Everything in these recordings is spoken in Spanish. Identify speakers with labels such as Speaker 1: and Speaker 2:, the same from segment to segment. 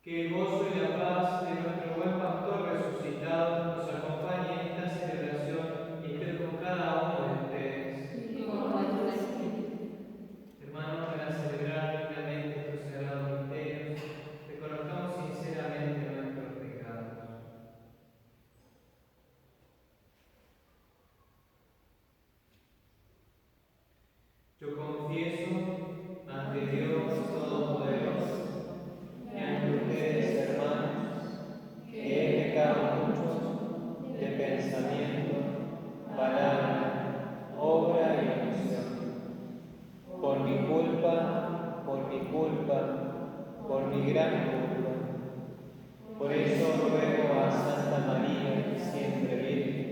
Speaker 1: Que el gozo y la paz de nuestro buen pastor resucitado nos acompañe en esta celebración y esté con cada uno de ustedes.
Speaker 2: Y con nuestro espíritu.
Speaker 1: Hermanos, para celebrar dignamente estos sagrados misterios, reconozcamos sinceramente nuestros pecados. Yo confieso ante Dios Todopoderoso y ante ustedes, hermanos, que he pecado mucho de pensamiento, palabra, obra y omisión. Por mi culpa, por mi gran culpa. Por eso ruego a Santa María, siempre Virgen,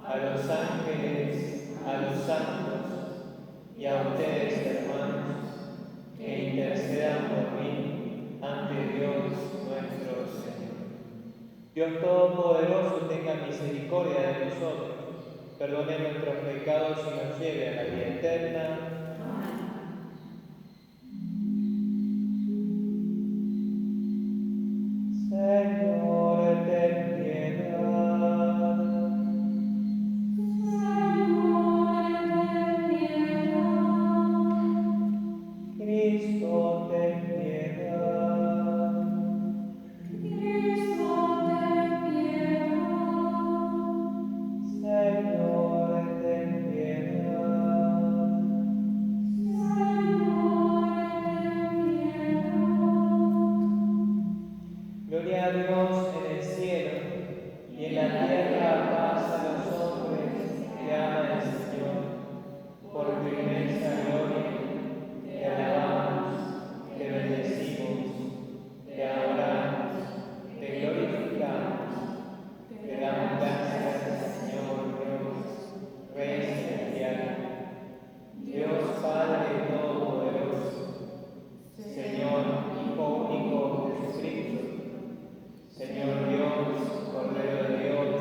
Speaker 1: a los ángeles, a los santos y a ustedes, hermanos, que intercedan por mí ante Dios nuestro Señor. Dios Todopoderoso tenga misericordia de nosotros, perdone nuestros pecados y nos lleve a la vida eterna. Señor, ten piedad.
Speaker 2: Señor, ten piedad.
Speaker 1: Cristo, ten piedad.
Speaker 2: Cristo, ten piedad.
Speaker 1: Señor, ten piedad.
Speaker 2: Señor, ten piedad.
Speaker 1: Gloria a Dios en el cielo y en la tierra paz a los hombres que aman al Señor. Por tu inmensa gloria, te alabamos, te bendecimos, te adoramos, te glorificamos, te damos gracias, Señor Dios, Rey celestial, Dios Padre Todopoderoso, Señor Hijo único Jesucristo, Señor Dios, Cordero de Dios,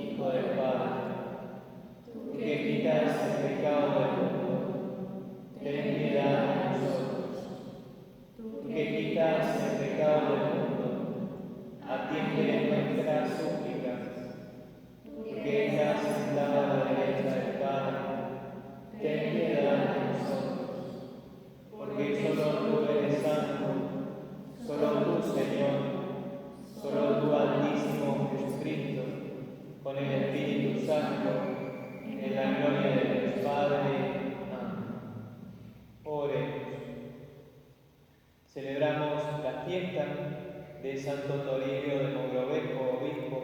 Speaker 1: Hijo del Padre, tú que quitas el pecado del mundo, ten piedad de nosotros. Tú que quitas el pecado del mundo, atiende nuestras súplicas. Tú que estás sentado a la derecha del Padre, ten piedad de nosotros. Porque solo tú eres santo, solo tú, Señor, solo tú, Altísimo Jesucristo, con el Espíritu Santo, en la gloria de Dios Padre. Amén. Oremos. Celebramos la fiesta de Santo Toribio de Mogrovejo, obispo,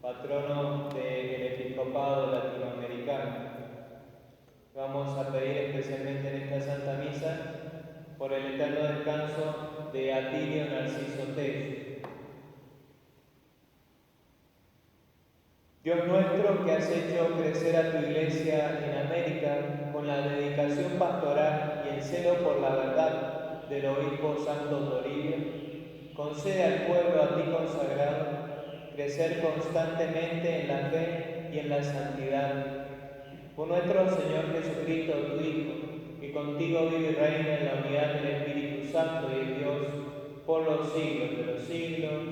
Speaker 1: patrono del episcopado latinoamericano. Vamos a pedir especialmente en esta Santa Misa por el eterno descanso de Atilio Narciso Tello. Dios nuestro, que has hecho crecer a tu Iglesia en América con la dedicación pastoral y el celo por la verdad del obispo Santo Toribio, concede al pueblo a ti consagrado crecer constantemente en la fe y en la santidad. Por nuestro Señor Jesucristo, tu Hijo, que contigo vive y reina en la unidad del Espíritu Santo y Dios, por los siglos de los siglos.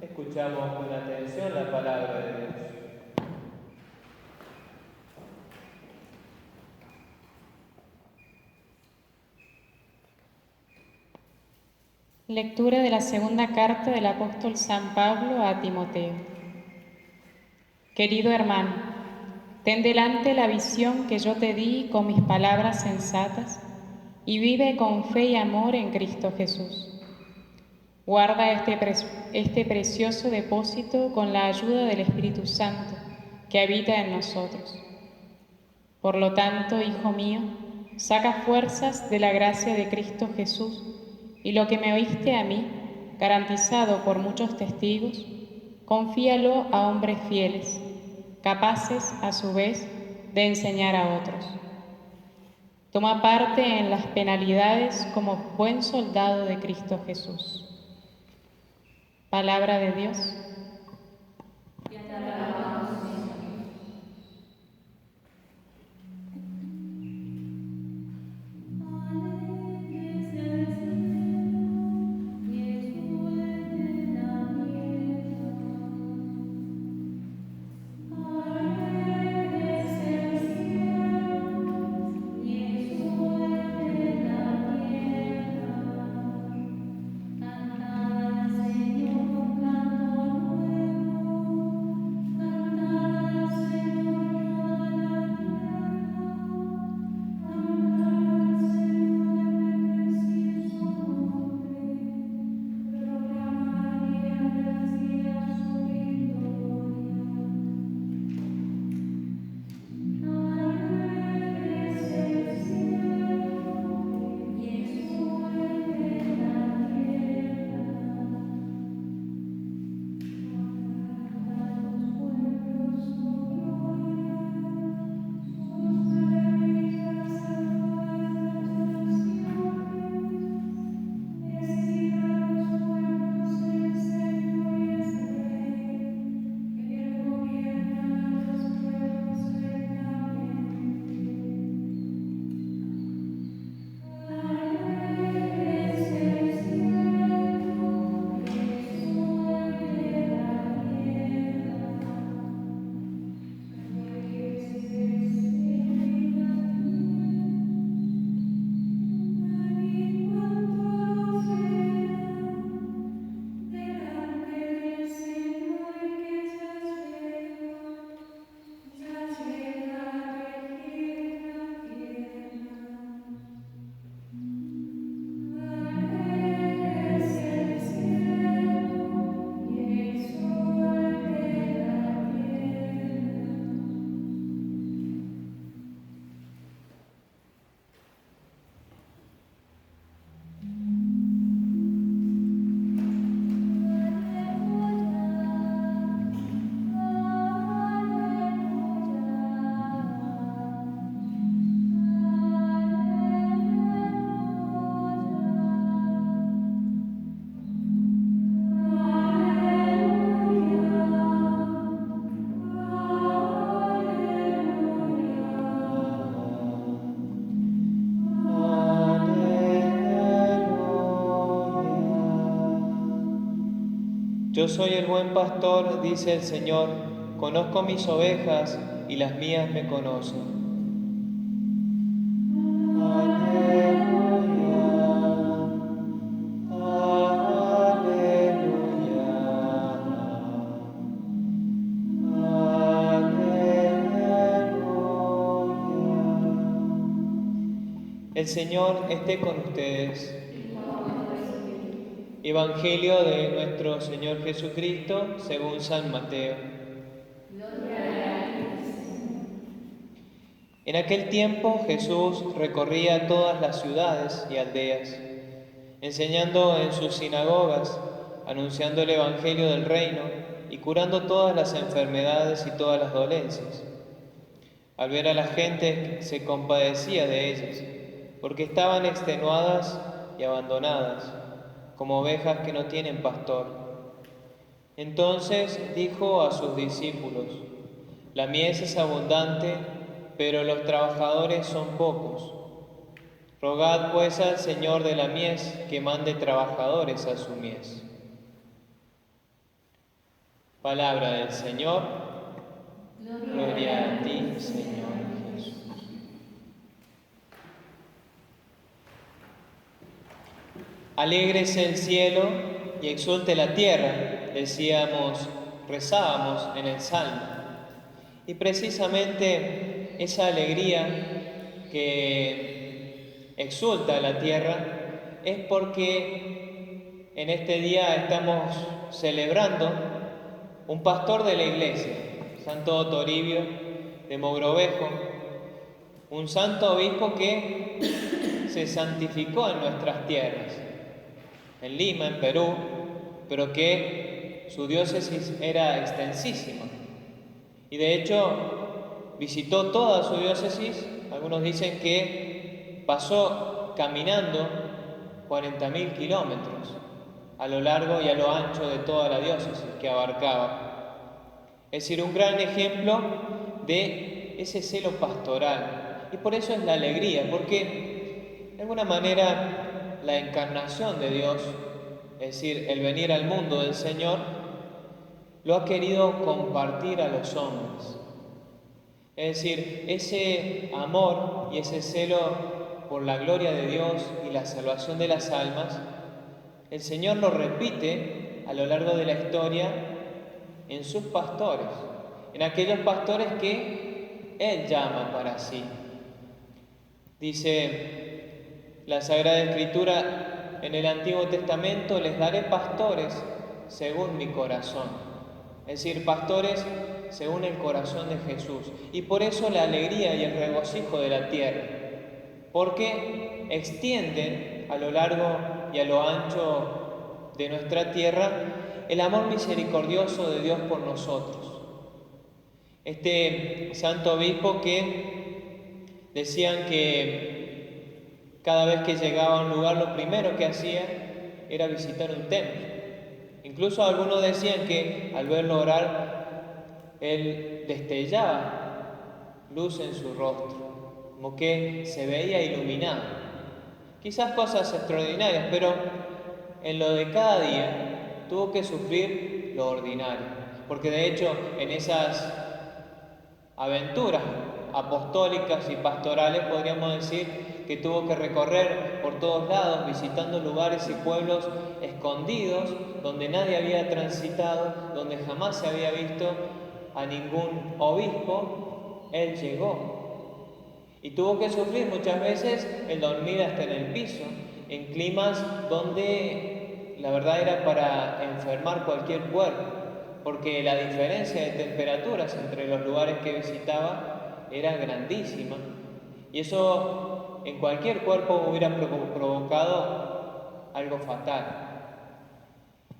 Speaker 1: Escuchamos con atención la palabra de Dios.
Speaker 3: Lectura de la segunda carta del apóstol San Pablo a Timoteo. Querido hermano, ten delante la visión que yo te di con mis palabras sensatas y vive con fe y amor en Cristo Jesús. Guarda este precioso depósito con la ayuda del Espíritu Santo que habita en nosotros. Por lo tanto, hijo mío, saca fuerzas de la gracia de Cristo Jesús y lo que me oíste a mí, garantizado por muchos testigos, confíalo a hombres fieles, capaces a su vez de enseñar a otros. Toma parte en las penalidades como buen soldado de Cristo Jesús. Palabra de Dios.
Speaker 2: Te alabamos, Señor. Alegres del cielo,
Speaker 1: Yo soy el buen pastor, dice el Señor, conozco mis ovejas y las mías me conocen. El Señor esté con ustedes. Evangelio de nuestro Señor Jesucristo según San Mateo. En aquel tiempo Jesús recorría todas las ciudades y aldeas, enseñando en sus sinagogas, anunciando el Evangelio del reino y curando todas las enfermedades y todas las dolencias. Al ver a la gente se compadecía de ellas, porque estaban extenuadas y abandonadas, como ovejas que no tienen pastor. Entonces dijo a sus discípulos: la mies es abundante, pero los trabajadores son pocos. Rogad pues al Señor de la mies que mande trabajadores a su mies. Palabra del Señor. Gloria a ti, Señor Jesús. Alégrese el cielo y exulte la tierra, rezábamos en el Salmo. Y precisamente esa alegría que exulta la tierra es porque en este día estamos celebrando un pastor de la Iglesia, Santo Toribio de Mogrovejo, un santo obispo que se santificó en nuestras tierras, en Lima, en Perú, pero que su diócesis era extensísima. Y de hecho visitó toda su diócesis. Algunos dicen que pasó caminando 40.000 kilómetros a lo largo y a lo ancho de toda la diócesis que abarcaba. Es decir, un gran ejemplo de ese celo pastoral. Y por eso es la alegría, porque de alguna manera la encarnación de Dios, es decir, el venir al mundo del Señor, lo ha querido compartir a los hombres. Es decir, ese amor y ese celo por la gloria de Dios y la salvación de las almas, el Señor lo repite a lo largo de la historia en sus pastores, en aquellos pastores que Él llama para sí. Dice la Sagrada Escritura en el Antiguo Testamento: les daré pastores según mi corazón. Es decir, pastores según el corazón de Jesús. Y por eso la alegría y el regocijo de la tierra, porque extienden a lo largo y a lo ancho de nuestra tierra el amor misericordioso de Dios por nosotros. Este santo obispo que decían que cada vez que llegaba a un lugar lo primero que hacía era visitar un templo. Incluso algunos decían que al verlo orar, él destellaba luz en su rostro, como que se veía iluminado. Quizás cosas extraordinarias, pero en lo de cada día tuvo que sufrir lo ordinario. Porque de hecho, en esas aventuras apostólicas y pastorales podríamos decir que tuvo que recorrer por todos lados visitando lugares y pueblos escondidos donde nadie había transitado, donde jamás se había visto a ningún obispo. Él llegó y tuvo que sufrir muchas veces el dormir hasta en el piso, en climas donde la verdad era para enfermar cualquier cuerpo, porque la diferencia de temperaturas entre los lugares que visitaba era grandísima, y eso en cualquier cuerpo hubiera provocado algo fatal.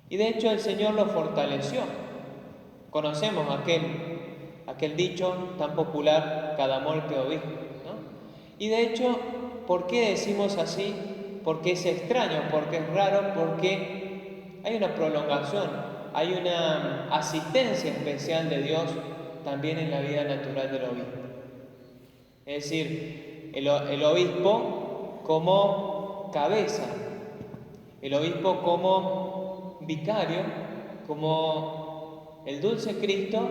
Speaker 1: Y de hecho el Señor lo fortaleció. Conocemos aquel dicho tan popular: cada muerte obispo, ¿no? Y de hecho, ¿por qué decimos así? Porque es extraño, porque es raro, porque hay una prolongación, hay una asistencia especial de Dios también en la vida natural del obispo. Es decir, el obispo como cabeza, el obispo como vicario, como el dulce Cristo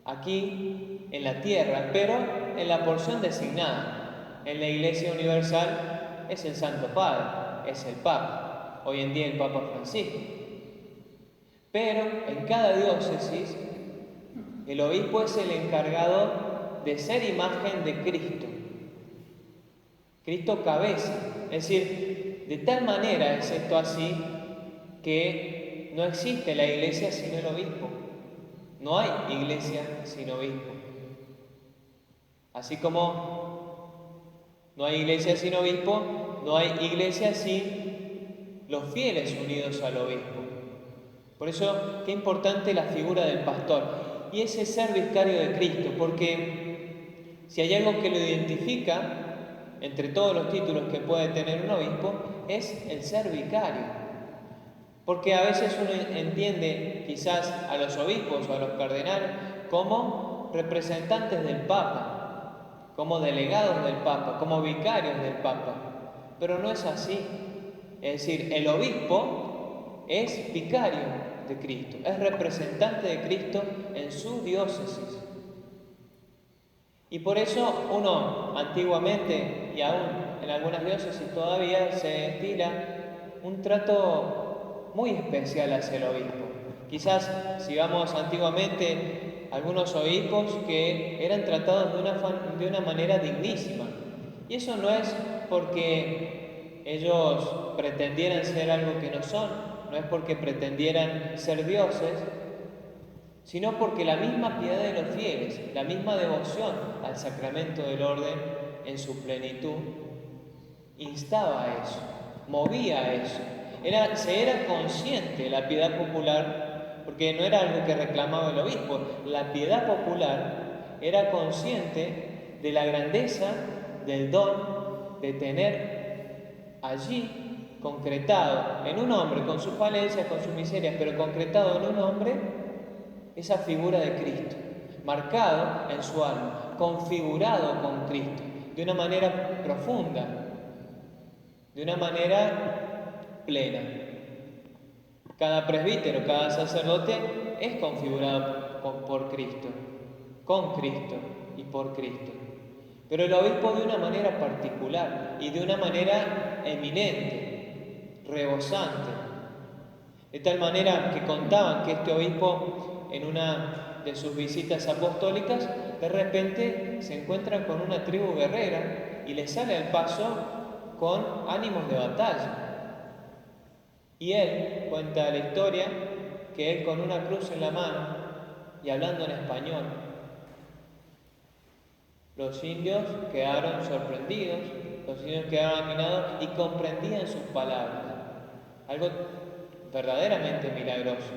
Speaker 1: aquí en la tierra, pero en la porción designada. En la Iglesia Universal es el Santo Padre, es el Papa, hoy en día el Papa Francisco. Pero en cada diócesis el obispo es el encargado de ser imagen de Cristo. Cristo cabeza, es decir, de tal manera es esto así que no existe la iglesia sin el obispo. No hay iglesia sin obispo. Así como no hay iglesia sin obispo, no hay iglesia sin los fieles unidos al obispo. Por eso, qué importante la figura del pastor y ese ser vicario de Cristo, porque si hay algo que lo identifica entre todos los títulos que puede tener un obispo, es el ser vicario. Porque a veces uno entiende quizás a los obispos o a los cardenales como representantes del Papa, como delegados del Papa, como vicarios del Papa. Pero no es así. Es decir, el obispo es vicario de Cristo, es representante de Cristo en su diócesis. Y por eso uno antiguamente, y aún en algunas diócesis todavía, se estila un trato muy especial hacia el obispo. Quizás si vamos antiguamente, algunos obispos que eran tratados de una manera dignísima. Y eso no es porque ellos pretendieran ser algo que no son, no es porque pretendieran ser dioses, sino porque la misma piedad de los fieles, la misma devoción al sacramento del orden en su plenitud, instaba a eso, movía a eso. Se era consciente de la piedad popular, porque no era algo que reclamaba el obispo, la piedad popular era consciente de la grandeza del don de tener allí concretado en un hombre, con sus falencias, con sus miserias, pero concretado en un hombre, esa figura de Cristo, marcado en su alma, configurado con Cristo, de una manera profunda, de una manera plena. Cada presbítero, cada sacerdote es configurado por Cristo, con Cristo y por Cristo. Pero el obispo de una manera particular y de una manera eminente, rebosante. De tal manera que contaban que este obispo, en una de sus visitas apostólicas, de repente se encuentra con una tribu guerrera y le sale al paso con ánimos de batalla. Y él cuenta la historia que él con una cruz en la mano y hablando en español, los indios quedaron sorprendidos, los indios quedaron admirados y comprendían sus palabras. Algo verdaderamente milagroso.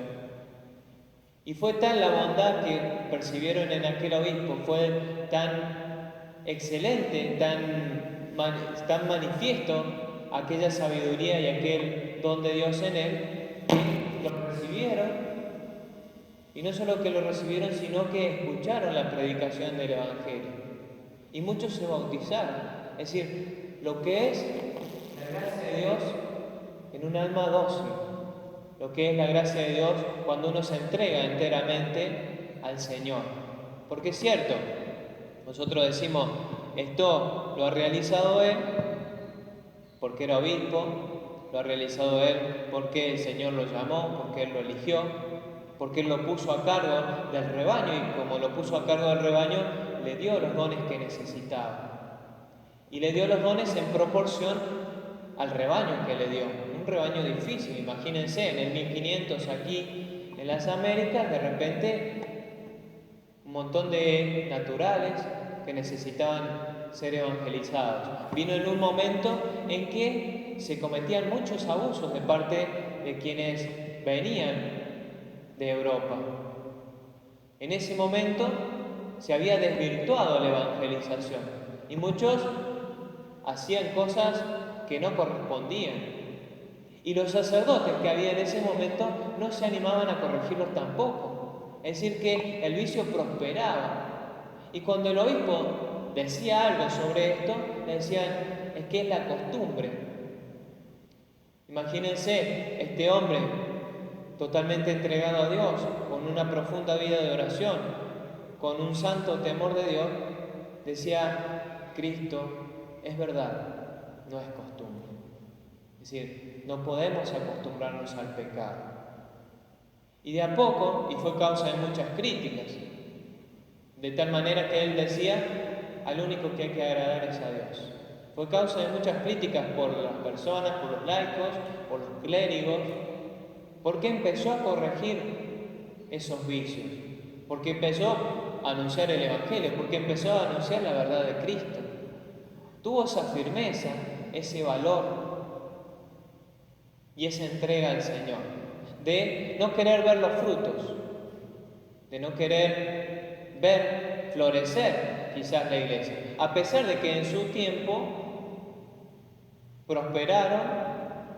Speaker 1: Y fue tal la bondad que percibieron en aquel obispo, fue tan excelente, tan manifiesto aquella sabiduría y aquel don de Dios en él, que lo recibieron, y no solo que lo recibieron, sino que escucharon la predicación del Evangelio. Y muchos se bautizaron. Es decir, lo que es la gracia de Dios en un alma dócil, lo que es la gracia de Dios cuando uno se entrega enteramente al Señor. Porque es cierto, nosotros decimos, esto lo ha realizado Él porque era obispo, lo ha realizado Él porque el Señor lo llamó, porque Él lo eligió, porque Él lo puso a cargo del rebaño y como lo puso a cargo del rebaño, le dio los dones que necesitaba. Y le dio los dones en proporción al rebaño que le dio. Un rebaño difícil, imagínense, en el 1500 aquí en las Américas, de repente un montón de naturales que necesitaban ser evangelizados. Vino en un momento en que se cometían muchos abusos de parte de quienes venían de Europa. En ese momento se había desvirtuado la evangelización y muchos hacían cosas que no correspondían. Y los sacerdotes que había en ese momento no se animaban a corregirlos tampoco. Es decir, que el vicio prosperaba. Y cuando el obispo decía algo sobre esto, le decían, es que es la costumbre. Imagínense, este hombre totalmente entregado a Dios, con una profunda vida de oración, con un santo temor de Dios, decía: Cristo, es verdad, no es costumbre. Es decir, no podemos acostumbrarnos al pecado. Y de a poco, y fue causa de muchas críticas, de tal manera que él decía: al único que hay que agradar es a Dios. Fue causa de muchas críticas por las personas, por los laicos, por los clérigos, porque empezó a corregir esos vicios, porque empezó a anunciar el Evangelio, porque empezó a anunciar la verdad de Cristo. Tuvo esa firmeza, ese valor y esa entrega al Señor, de no querer ver los frutos, de no querer ver florecer quizás la iglesia, a pesar de que en su tiempo prosperaron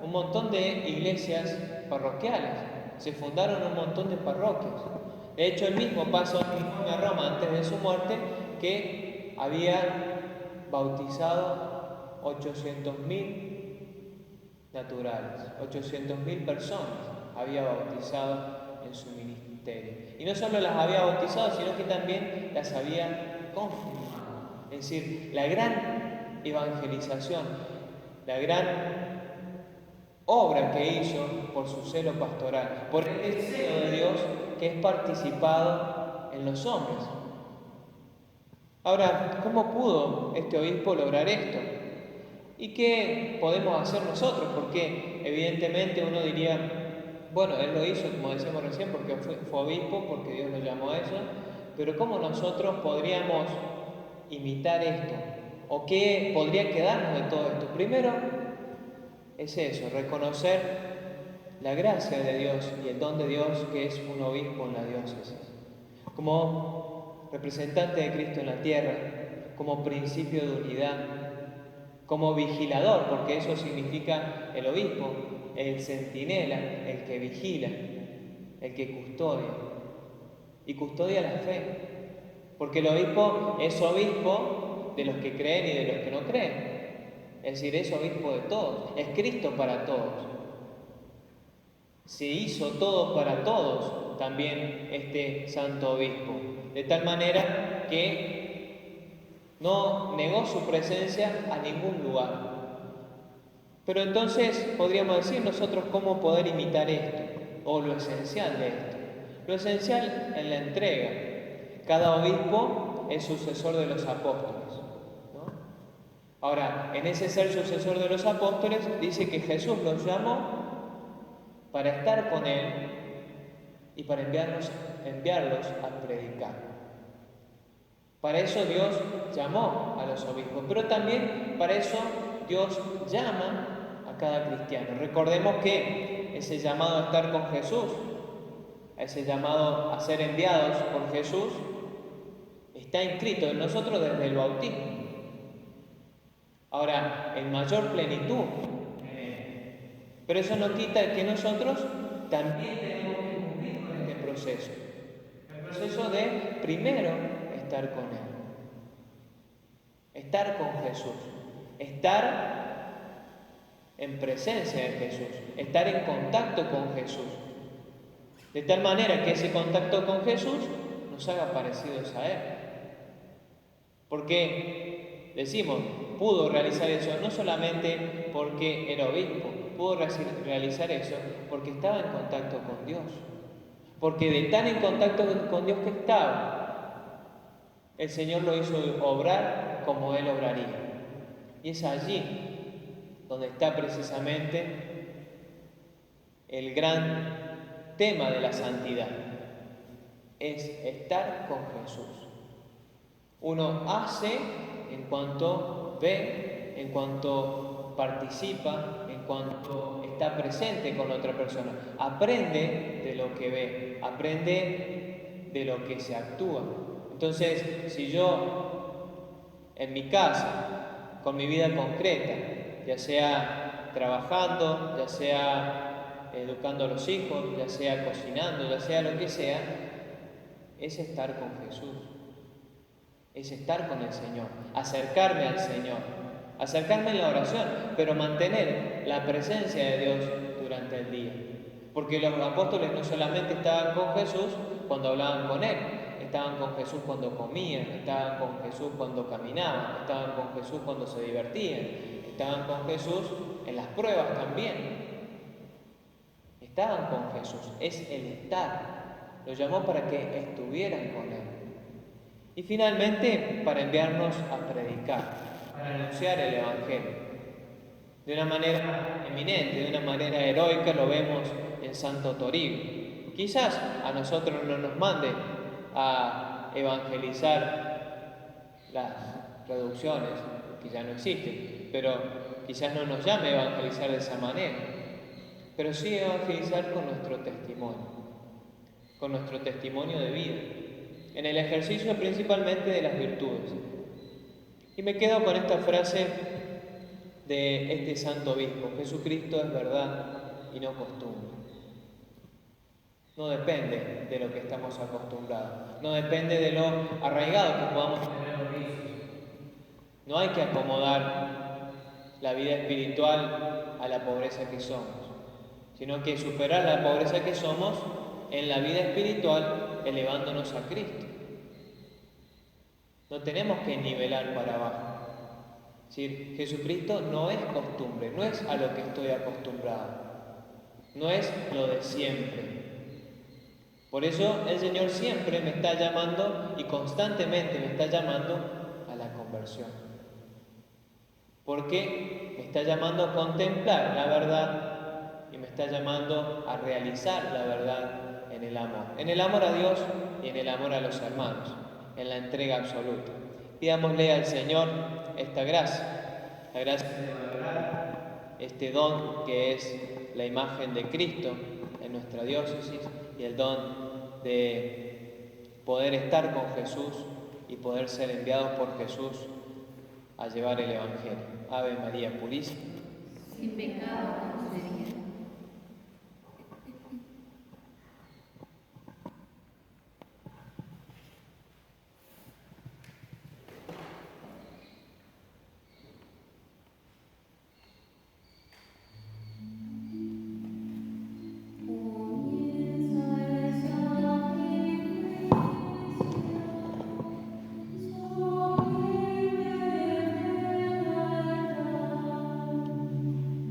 Speaker 1: un montón de iglesias parroquiales, se fundaron un montón de parroquias. De hecho, él mismo pasó un informe a Roma antes de su muerte que había bautizado 800.000 naturales, 800.000 personas había bautizado en su ministerio. Y no solo las había bautizado, sino que también las había confirmado. Es decir, la gran evangelización, la gran obra que hizo por su celo pastoral, por el deseo de Dios que es participado en los hombres. Ahora, ¿cómo pudo este obispo lograr esto? ¿Y qué podemos hacer nosotros? Porque evidentemente uno diría: bueno, él lo hizo, como decíamos recién, porque fue obispo, porque Dios lo llamó a eso, pero ¿cómo nosotros podríamos imitar esto? ¿O qué podría quedarnos de todo esto? Primero es eso, reconocer la gracia de Dios y el don de Dios que es un obispo en la diócesis, como representante de Cristo en la tierra, como principio de unidad, como vigilador, porque eso significa el obispo, el centinela, el que vigila, el que custodia, y custodia la fe, porque el obispo es obispo de los que creen y de los que no creen, es decir, es obispo de todos, es Cristo para todos. Se hizo todo para todos también este santo obispo, de tal manera que no negó su presencia a ningún lugar. Pero entonces podríamos decir nosotros cómo poder imitar esto, o lo esencial de esto. Lo esencial en la entrega. Cada obispo es sucesor de los apóstoles, ¿no? Ahora, en ese ser sucesor de los apóstoles, dice que Jesús los llamó para estar con él y para enviarlos a predicar. Para eso Dios llamó a los obispos, pero también para eso Dios llama a cada cristiano. Recordemos que ese llamado a estar con Jesús, ese llamado a ser enviados por Jesús, está inscrito en nosotros desde el bautismo. Ahora, en mayor plenitud. Pero eso no quita que nosotros también tenemos que cumplir con este proceso. El proceso de primero estar con Él. Estar con Jesús. Estar en presencia de Jesús. Estar en contacto con Jesús. De tal manera que ese contacto con Jesús nos haga parecidos a Él. Porque decimos, pudo realizar eso no solamente porque era obispo, pudo realizar eso porque estaba en contacto con Dios. Porque de tan en contacto con Dios que estaba, el Señor lo hizo obrar como Él obraría. Y es allí donde está precisamente el gran tema de la santidad. Es estar con Jesús. Uno hace en cuanto ve, en cuanto participa, en cuanto está presente con otra persona. Aprende de lo que ve, aprende de lo que se actúa. Entonces, si yo en mi casa, con mi vida concreta, ya sea trabajando, ya sea educando a los hijos, ya sea cocinando, ya sea lo que sea, es estar con Jesús. Es estar con el Señor, acercarme al Señor, acercarme en la oración, pero mantener la presencia de Dios durante el día. Porque los apóstoles no solamente estaban con Jesús cuando hablaban con Él, estaban con Jesús cuando comían, estaban con Jesús cuando caminaban, estaban con Jesús cuando se divertían, estaban con Jesús en las pruebas también. Estaban con Jesús, es el estar. Lo llamó para que estuvieran con Él. Y finalmente para enviarnos a predicar, para anunciar el Evangelio. De una manera eminente, de una manera heroica, lo vemos en Santo Toribio. Quizás a nosotros no nos mande a evangelizar las reducciones, que ya no existen, pero quizás no nos llame a evangelizar de esa manera, pero sí evangelizar con nuestro testimonio de vida, en el ejercicio principalmente de las virtudes. Y me quedo con esta frase de este santo obispo: Jesucristo es verdad y no costumbre. No depende de lo que estamos acostumbrados, no depende de lo arraigado que podamos tener los vicios. No hay que acomodar la vida espiritual a la pobreza que somos, sino que superar la pobreza que somos en la vida espiritual elevándonos a Cristo. No tenemos que nivelar para abajo. Es decir, Jesucristo no es costumbre, no es a lo que estoy acostumbrado, no es lo de siempre. Por eso el Señor siempre me está llamando y constantemente me está llamando a la conversión. Porque me está llamando a contemplar la verdad y me está llamando a realizar la verdad en el amor a Dios y en el amor a los hermanos, en la entrega absoluta. Pidámosle al Señor esta gracia, la gracia de valorar este don que es la imagen de Cristo en nuestra diócesis y el don de poder estar con Jesús y poder ser enviados por Jesús a llevar el Evangelio. Ave María Purísima,
Speaker 2: sin pecado concebida.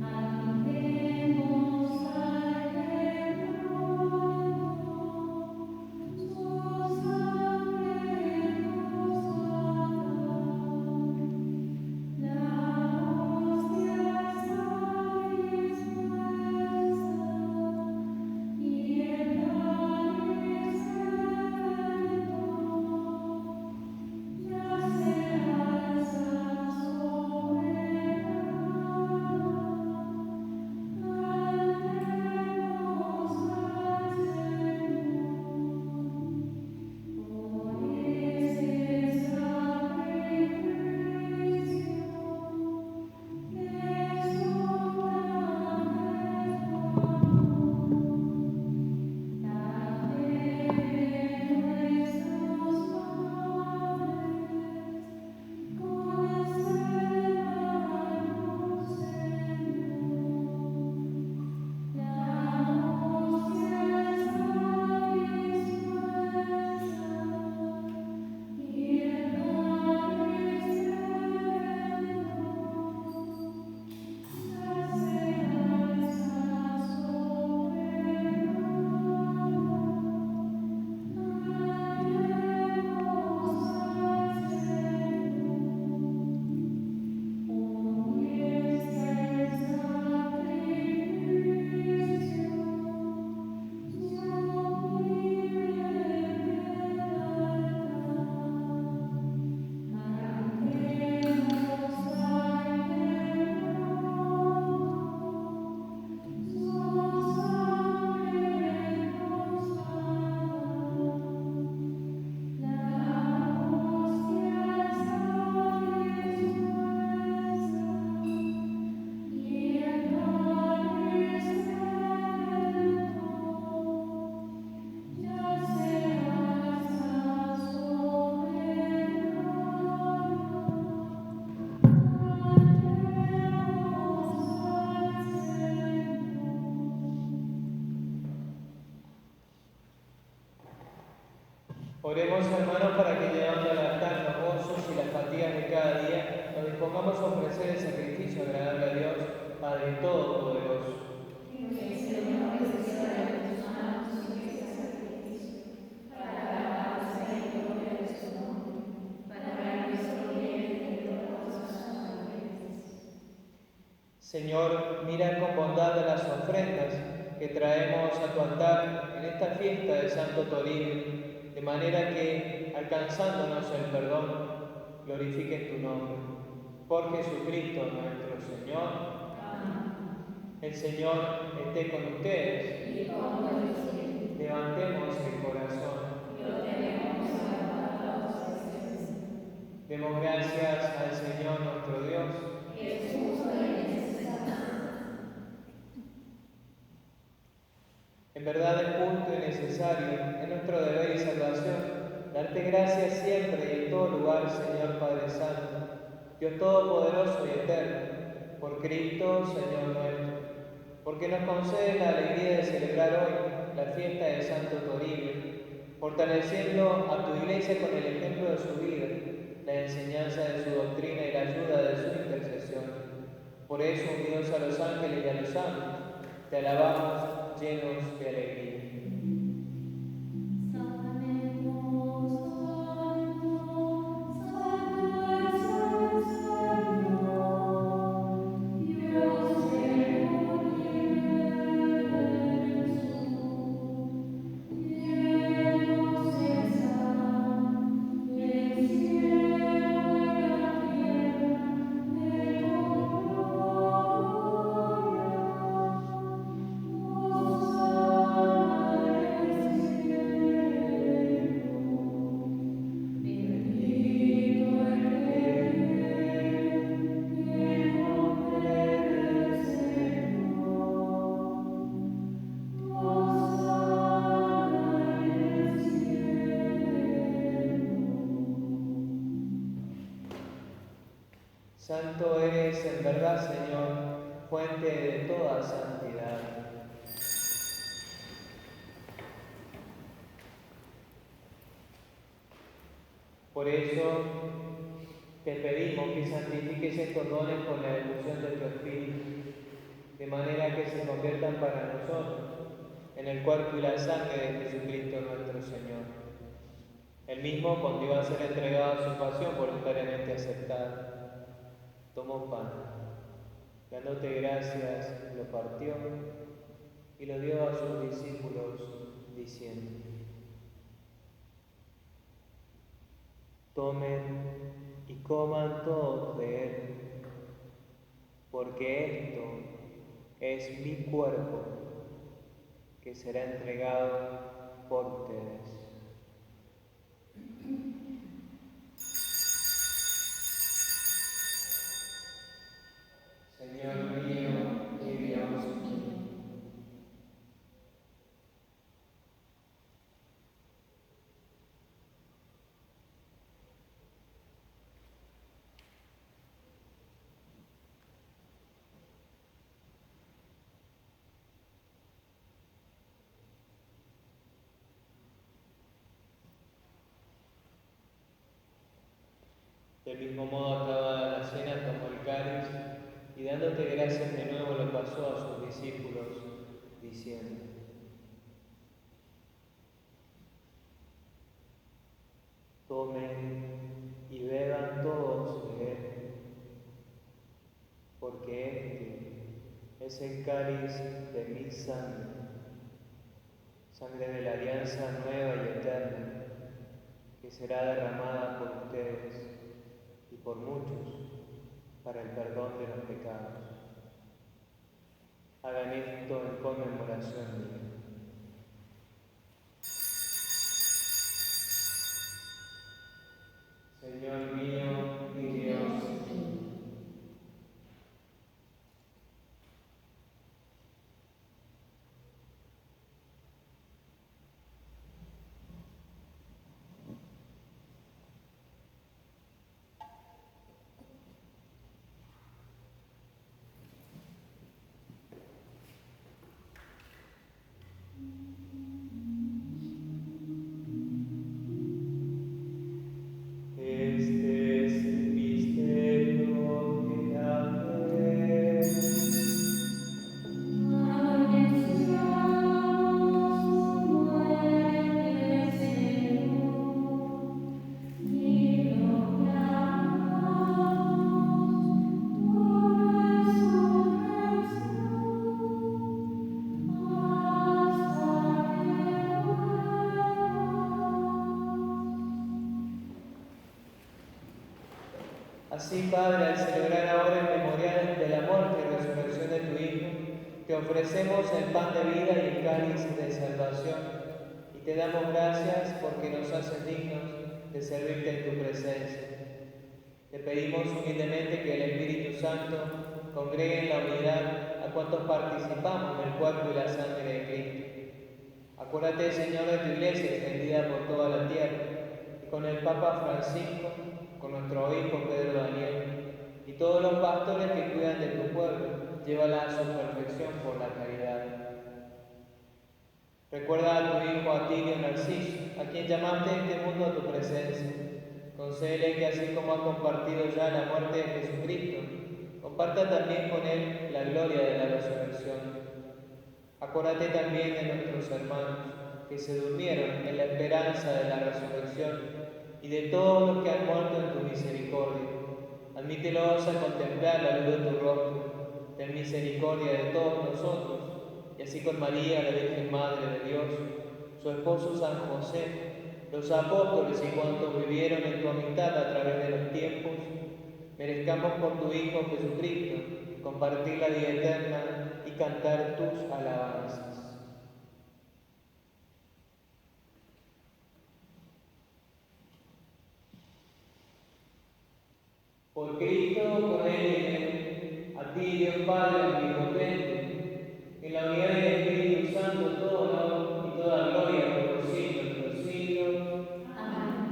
Speaker 4: Amén.
Speaker 1: Oremos, hermanos, para que llevando al altar los gozos y las fatigas de cada día, nos dispongamos a ofrecer el sacrificio agradable a Dios, Padre Todopoderoso. Señor, mira con bondad a las ofrendas que traemos a tu altar en esta fiesta de Santo Toribio, de manera que, alcanzándonos el perdón, glorifiquen tu nombre. Por Jesucristo nuestro Señor. Amén. El Señor esté con ustedes. Y con tu espíritu. Levantemos el corazón. Lo tenemos levantado hacia el Señor. Demos gracias al Señor nuestro Dios. Es justo y necesario. En verdad es justo y necesario, es nuestro deber y salvación, darte gracias siempre y en todo lugar, Señor Padre Santo, Dios Todopoderoso y Eterno, por Cristo, Señor nuestro, porque nos concedes la alegría de celebrar hoy la fiesta de Santo Toribio, fortaleciendo a tu Iglesia con el ejemplo de su vida, la enseñanza de su doctrina y la ayuda de su intercesión. Por eso, unidos a los ángeles y a los santos, te alabamos llenos de alegría. Santo eres en verdad, Señor, fuente de toda santidad. Por eso te pedimos que santifiques estos dones con la efusión de tu Espíritu, de manera que se conviertan para nosotros en el cuerpo y la sangre de Jesucristo nuestro Señor. El mismo, cuando iba a ser entregado a su pasión voluntariamente aceptada, tomó pan, dándote gracias, lo partió y lo dio a sus discípulos, diciendo: tomen y coman todos de él, porque esto es mi cuerpo, que será entregado por ustedes. Señor mío y Dios mío. Del mismo modo, acabada la cena, tomó el cáliz y dándote gracias de nuevo lo pasó a sus discípulos, diciendo: tomen y beban todos de él, porque este es el cáliz de mi sangre, sangre de la alianza nueva y eterna, que será derramada por ustedes y por muchos para el perdón de los pecados. Hagan esto en conmemoración mía. Señor mío y Dios mío. Así, Padre, al celebrar ahora el memorial de la muerte y resurrección de tu Hijo, te ofrecemos el pan de vida y el cáliz de salvación, y te damos gracias porque nos haces dignos de servirte en tu presencia. Te pedimos humildemente que el Espíritu Santo congregue en la unidad a cuantos participamos en el cuerpo y la sangre de Cristo. Acuérdate, Señor, de tu Iglesia extendida por toda la tierra, y con el Papa Francisco, con nuestro obispo Pedro Daniel, y todos los pastores que cuidan de tu pueblo, llévala a su perfección por la caridad. Recuerda a tu hijo Atilio Narciso, a quien llamaste a este mundo a tu presencia. Concédele que así como ha compartido ya la muerte de Jesucristo, comparta también con él la gloria de la resurrección. Acuérdate también de nuestros hermanos que se durmieron en la esperanza de la resurrección y de todos los que han muerto en tu misericordia. Admítelos a contemplar la luz de tu rostro. Ten misericordia de todos nosotros, y así con María, la Virgen Madre de Dios, su esposo San José, los apóstoles y cuantos vivieron en tu amistad a través de los tiempos, merezcamos por tu Hijo Jesucristo compartir la vida eterna y cantar tus alabanzas. Por Cristo, con Él y en Él, a ti, Dios Padre omnipotente, en la unidad del Espíritu Santo, todo honor y toda gloria por los siglos de los siglos.
Speaker 2: Amén.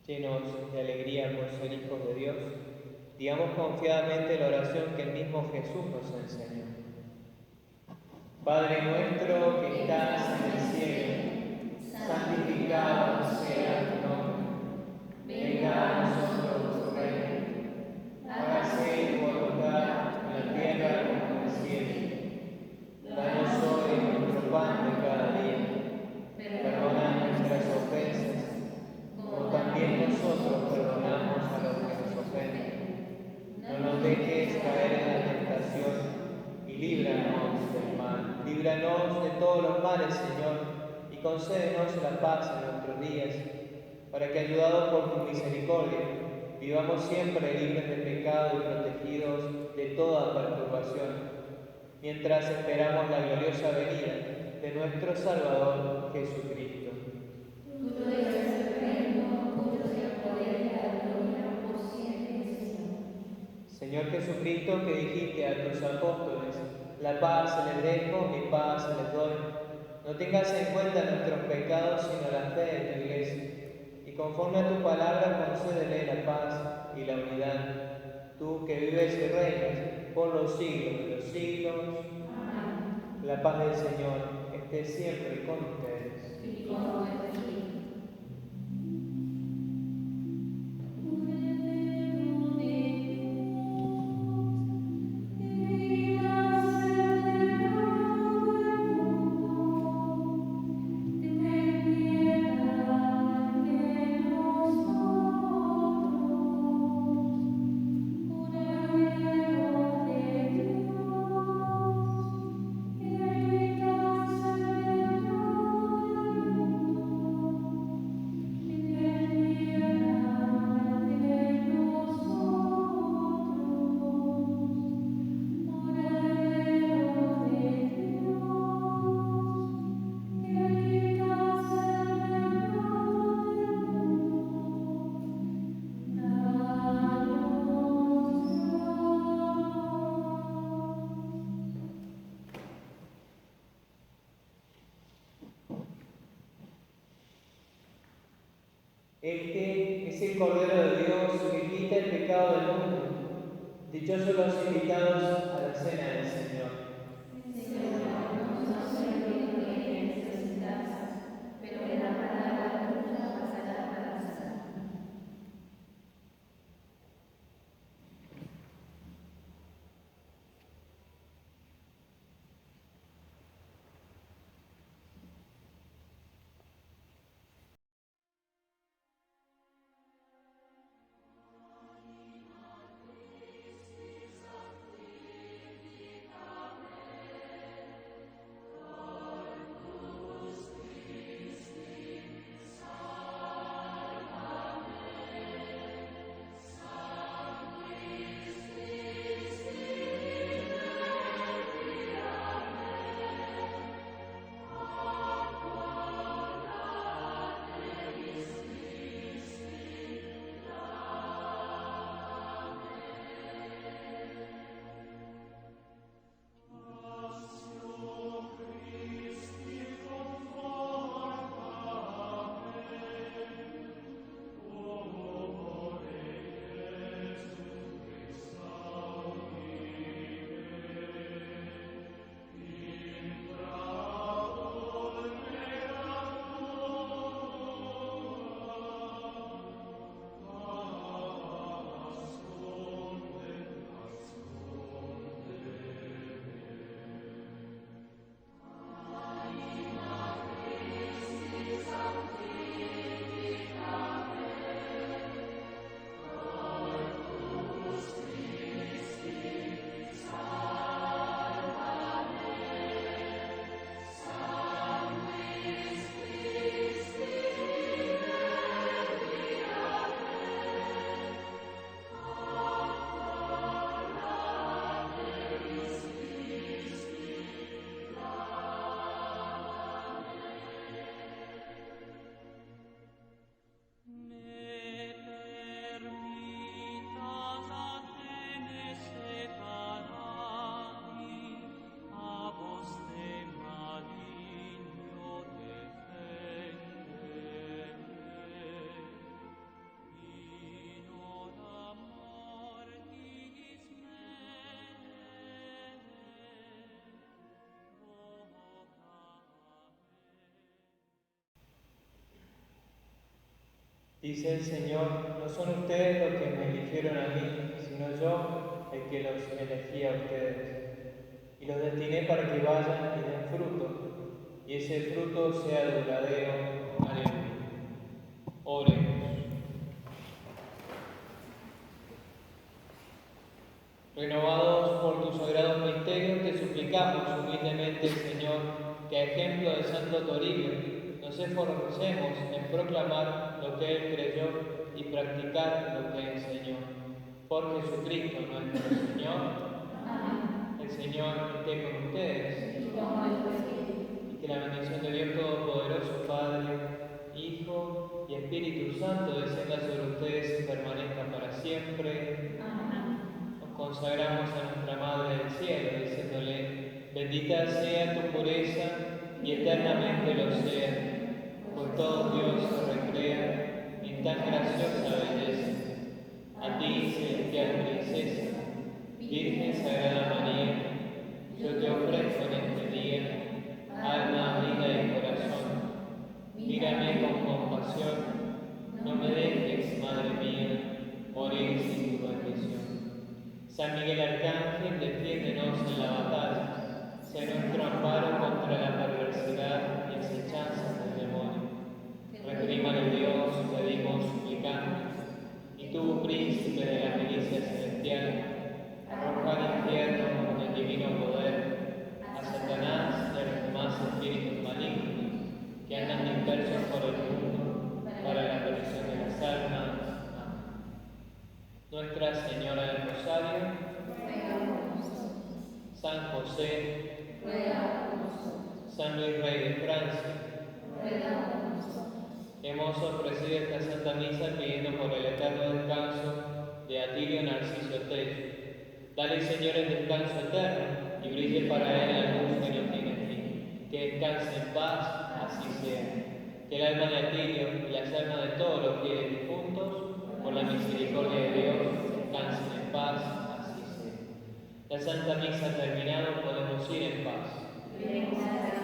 Speaker 1: Llenos de alegría por ser hijos de Dios, digamos confiadamente la oración que el mismo Jesús nos enseñó. Padre nuestro que estás en el cielo, santificado sea tu nombre. Venga a nosotros tu reino. Hágase tu voluntad en la tierra como en el cielo. Danos hoy nuestro pan de cada día. Perdona nuestras ofensas, como también nosotros perdonamos a los que nos ofenden. No nos dejes caer en la tentación y líbranos del mal. Líbranos de todos los males, Señor, y concédenos la paz en nuestros días, para que, ayudados por tu misericordia, vivamos siempre libres de pecado y protegidos de toda perturbación, mientras esperamos la gloriosa venida de nuestro Salvador Jesucristo.
Speaker 2: Tuyo es el reino, tuyo es el poder y la gloria por siempre, Señor.
Speaker 1: Señor Jesucristo, que dijiste a tus apóstoles, la paz les dejo, mi paz les doy. No tengas en cuenta nuestros pecados, sino la fe de tu Iglesia. Y conforme a tu palabra, concédele la paz y la unidad. Tú que vives y reinas por los siglos de los siglos.
Speaker 2: Amén.
Speaker 1: La paz del Señor esté siempre con ustedes.
Speaker 2: Y con tu espíritu.
Speaker 1: Este es el Cordero de Dios que quita el pecado del mundo. Dichosos los invitados a la cena del Señor.
Speaker 2: Señor, no soy digno de entres en mi casa, pero en la palabra tuya bastará para sanar.
Speaker 1: Dice el Señor, no son ustedes los que me eligieron a mí, sino yo el que los elegí a ustedes. Y los destiné para que vayan y den fruto, y ese fruto sea duradero. Aleluya. Oremos. Renovados por tus sagrados misterios, te suplicamos humildemente, Señor, que a ejemplo del Santo Toribio nos esforcemos en proclamar lo que él creyó y practicar lo que enseñó. Por Jesucristo nuestro Señor. Amén. El Señor esté con ustedes. Y que la bendición de Dios Todopoderoso, Padre, Hijo y Espíritu Santo descienda sobre ustedes y permanezca para siempre. Amén. Consagramos a nuestra Madre del Cielo, diciéndole, bendita sea tu pureza y eternamente lo sea, pues todo Dios se recrea en tan graciosa belleza. A ti, celestial princesa, Virgen Sagrada María, yo te ofrezco en este día, alma, vida y corazón. Mírame con compasión, no me dejes, Madre mía, morir sin tu bendición. San Miguel Arcángel, defiéndenos en la batalla, sé nuestro amparo contra la perversidad y acechanzas del demonio. Reprímale Dios, pedimos suplicando, y tú, príncipe de la milicia celestial, arroja al infierno con el divino poder a Satanás y a los demás espíritus malignos que andan dispersos por el mundo para la perdición de las almas. Nuestra Señora del Rosario, San José, San Luis Rey de Francia, hemos ofrecido esta Santa Misa pidiendo por el eterno descanso de Atilio Narciso Tello. Dale, Señor, el descanso eterno y brille para él la luz que no tiene fin. Que descanse en paz, así sea. Que el alma de Atilio y las almas de todos los fieles difuntos, por la misericordia de Dios, descansen en paz, así sea. La Santa Misa terminada, podemos ir en paz.